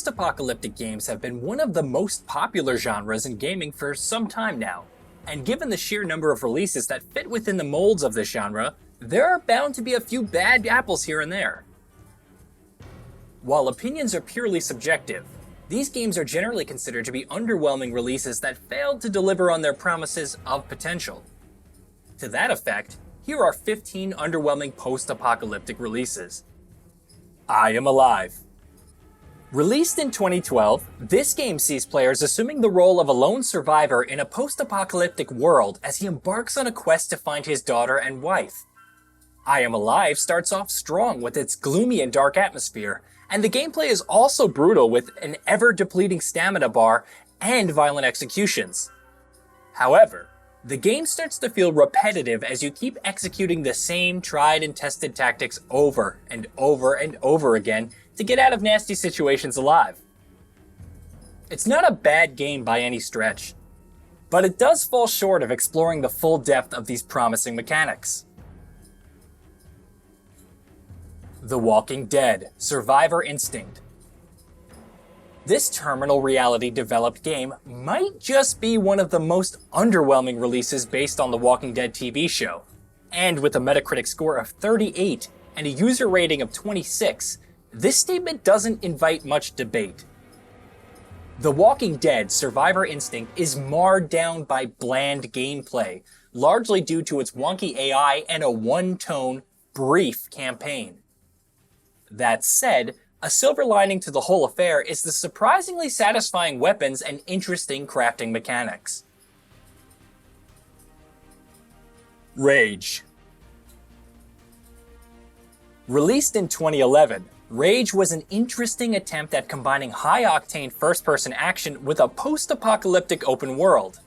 post-apocalyptic games have been one of the most popular genres in gaming for some time now, and given the sheer number of releases that fit within the molds of this genre, there are bound to be a few bad apples here and there. While opinions are purely subjective, these games are generally considered to be underwhelming releases that failed to deliver on their promises of potential. To that effect, here are 15 underwhelming post-apocalyptic releases. I Am Alive. Released in 2012, this game sees players assuming the role of a lone survivor in a post-apocalyptic world as he embarks on a quest to find his daughter and wife. I Am Alive starts off strong with its gloomy and dark atmosphere, and the gameplay is also brutal with an ever-depleting stamina bar and violent executions. However, the game starts to feel repetitive as you keep executing the same tried and tested tactics over and over and over again to get out of nasty situations alive. It's not a bad game by any stretch, but it does fall short of exploring the full depth of these promising mechanics. The Walking Dead: Survivor Instinct. This terminal reality developed game might just be one of the most underwhelming releases based on the Walking Dead TV show, and with a Metacritic score of 38 and a user rating of 26, this statement doesn't invite much debate. The Walking Dead: Survivor Instinct is marred down by bland gameplay, largely due to its wonky AI and a one-tone, brief campaign. That said, a silver lining to the whole affair is the surprisingly satisfying weapons and interesting crafting mechanics. Rage. Released in 2011, Rage was an interesting attempt at combining high-octane first-person action with a post-apocalyptic open world.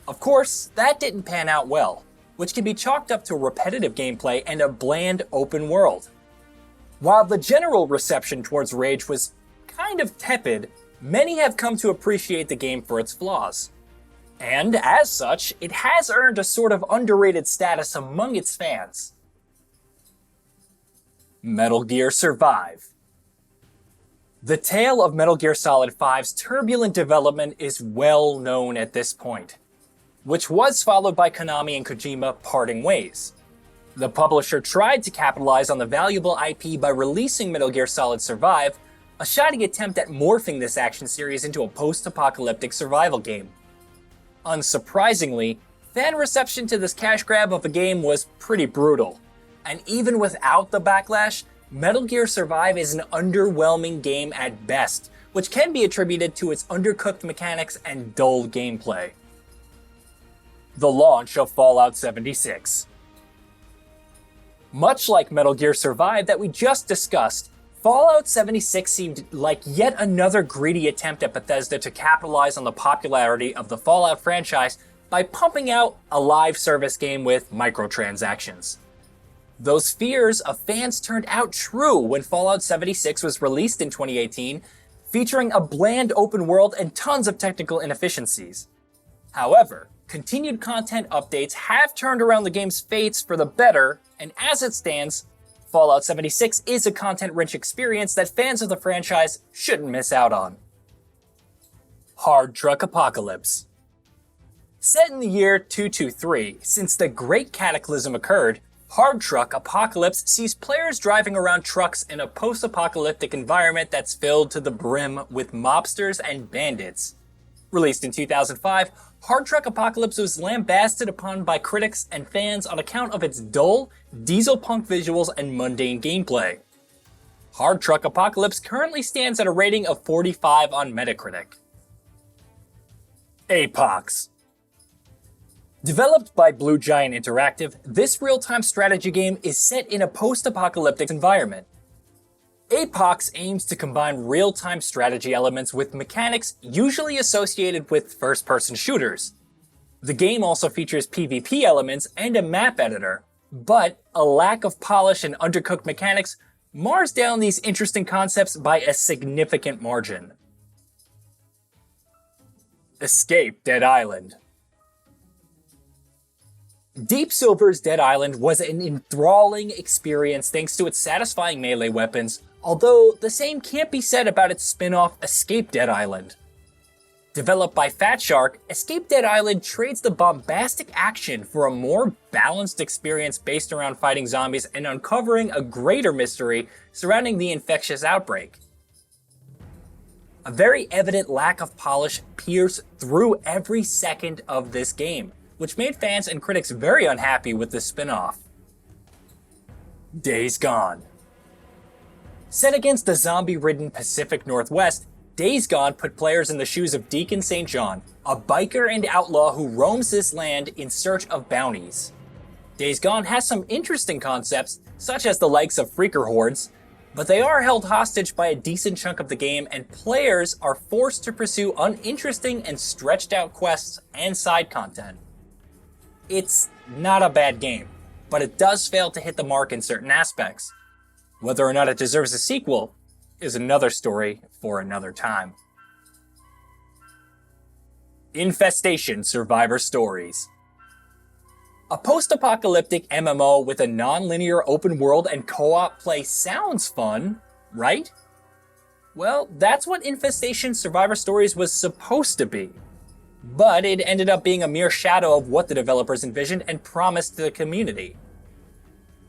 Of course, that didn't pan out well, which can be chalked up to repetitive gameplay and a bland open world. While the general reception towards Rage was kind of tepid, many have come to appreciate the game for its flaws. And as such, it has earned a sort of underrated status among its fans. Metal Gear Survive. The tale of Metal Gear Solid 5's turbulent development is well known at this point, which was followed by Konami and Kojima parting ways. The publisher tried to capitalize on the valuable IP by releasing Metal Gear Solid Survive, a shoddy attempt at morphing this action series into a post-apocalyptic survival game. Unsurprisingly, fan reception to this cash grab of a game was pretty brutal, and even without the backlash, Metal Gear Survive is an underwhelming game at best, which can be attributed to its undercooked mechanics and dull gameplay. The launch of Fallout 76. Much like Metal Gear Survive that we just discussed, Fallout 76 seemed like yet another greedy attempt at Bethesda to capitalize on the popularity of the Fallout franchise by pumping out a live service game with microtransactions. Those fears of fans turned out true when Fallout 76 was released in 2018, featuring a bland open world and tons of technical inefficiencies. However, continued content updates have turned around the game's fates for the better, and as it stands, Fallout 76 is a content-rich experience that fans of the franchise shouldn't miss out on. Hard Truck Apocalypse. Set in the year 223, since the Great Cataclysm occurred, Hard Truck Apocalypse sees players driving around trucks in a post-apocalyptic environment that's filled to the brim with mobsters and bandits. Released in 2005, Hard Truck Apocalypse was lambasted upon by critics and fans on account of its dull, diesel-punk visuals and mundane gameplay. Hard Truck Apocalypse currently stands at a rating of 45 on Metacritic. APOX. Developed by Blue Giant Interactive, this real-time strategy game is set in a post-apocalyptic environment. APOX aims to combine real-time strategy elements with mechanics usually associated with first-person shooters. The game also features PvP elements and a map editor, but a lack of polish and undercooked mechanics mars down these interesting concepts by a significant margin. Escape Dead Island. Deep Silver's Dead Island was an enthralling experience thanks to its satisfying melee weapons, Although the same can't be said about its spin-off Escape Dead Island. Developed by Fat Shark, Escape Dead Island trades the bombastic action for a more balanced experience based around fighting zombies and uncovering a greater mystery surrounding the infectious outbreak. A very evident lack of polish pierced through every second of this game, which made fans and critics very unhappy with the spin-off. Days Gone. Set against the zombie-ridden Pacific Northwest, Days Gone put players in the shoes of Deacon St. John, a biker and outlaw who roams this land in search of bounties. Days Gone has some interesting concepts, such as the likes of freaker hordes, but they are held hostage by a decent chunk of the game, and players are forced to pursue uninteresting and stretched out quests and side content. It's not a bad game, but it does fail to hit the mark in certain aspects. Whether or not it deserves a sequel is another story for another time. Infestation Survivor Stories. A post-apocalyptic MMO with a non-linear open world and co-op play sounds fun, right? Well, that's what Infestation Survivor Stories was supposed to be. But it ended up being a mere shadow of what the developers envisioned and promised to the community.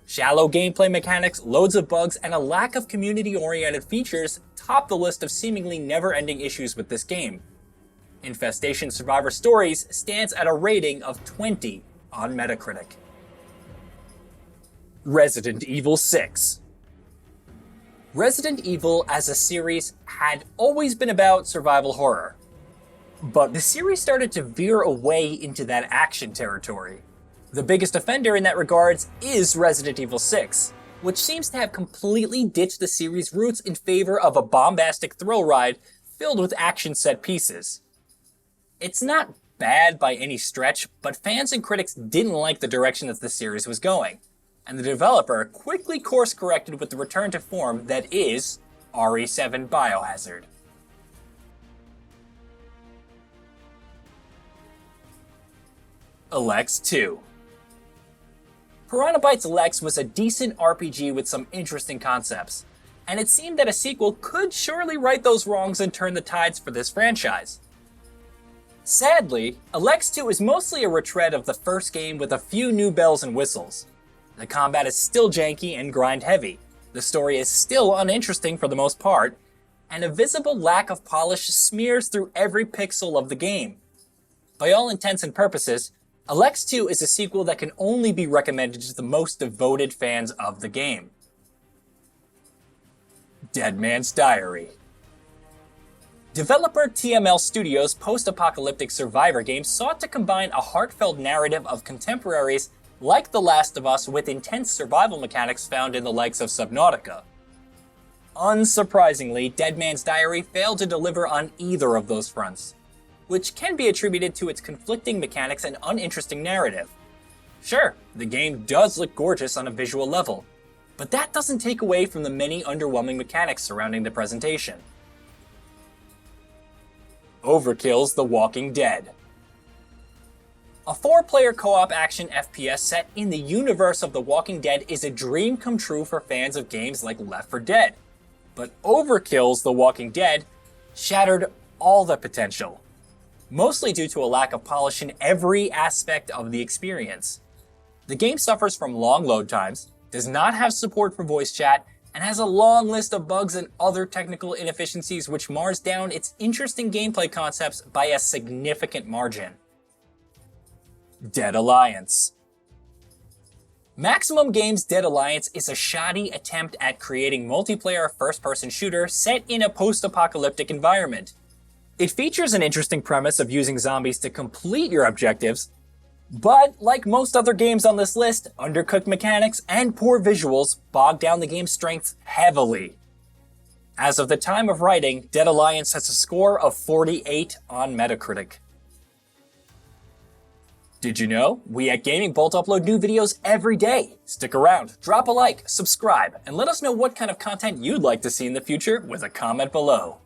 Shallow gameplay mechanics, loads of bugs, and a lack of community-oriented features top the list of seemingly never-ending issues with this game. Infestation Survivor Stories stands at a rating of 20 on Metacritic. Resident Evil 6. Resident Evil as a series had always been about survival horror, but the series started to veer away into that action territory. The biggest offender in that regards is Resident Evil 6, which seems to have completely ditched the series' roots in favor of a bombastic thrill ride filled with action set pieces. It's not bad by any stretch, but fans and critics didn't like the direction that the series was going, and the developer quickly course-corrected with the return to form that is RE7 Biohazard. ELEX 2. Piranha Bytes ELEX was a decent RPG with some interesting concepts, and it seemed that a sequel could surely right those wrongs and turn the tides for this franchise. Sadly, ELEX 2 is mostly a retread of the first game with a few new bells and whistles. The combat is still janky and grind heavy, the story is still uninteresting for the most part, and a visible lack of polish smears through every pixel of the game. By all intents and purposes, ELEX 2 is a sequel that can only be recommended to the most devoted fans of the game. Dead Man's Diary. Developer TML Studios' post-apocalyptic survivor game sought to combine a heartfelt narrative of contemporaries like The Last of Us with intense survival mechanics found in the likes of Subnautica. Unsurprisingly, Dead Man's Diary failed to deliver on either of those fronts, which can be attributed to its conflicting mechanics and uninteresting narrative. Sure, the game does look gorgeous on a visual level, but that doesn't take away from the many underwhelming mechanics surrounding the presentation. OVERKILL'S The Walking Dead. A 4-player co-op action FPS set in the universe of The Walking Dead is a dream come true for fans of games like Left 4 Dead, but OVERKILL'S The Walking Dead shattered all the potential, mostly due to a lack of polish in every aspect of the experience. The game suffers from long load times, does not have support for voice chat, and has a long list of bugs and other technical inefficiencies which mars down its interesting gameplay concepts by a significant margin. Dead Alliance. Maximum Games' Dead Alliance is a shoddy attempt at creating multiplayer first-person shooter set in a post-apocalyptic environment. It features an interesting premise of using zombies to complete your objectives, but like most other games on this list, undercooked mechanics and poor visuals bog down the game's strengths heavily. As of the time of writing, Dead Alliance has a score of 48 on Metacritic. Did you know? We at Gaming Bolt upload new videos every day. Stick around, drop a like, subscribe, and let us know what kind of content you'd like to see in the future with a comment below.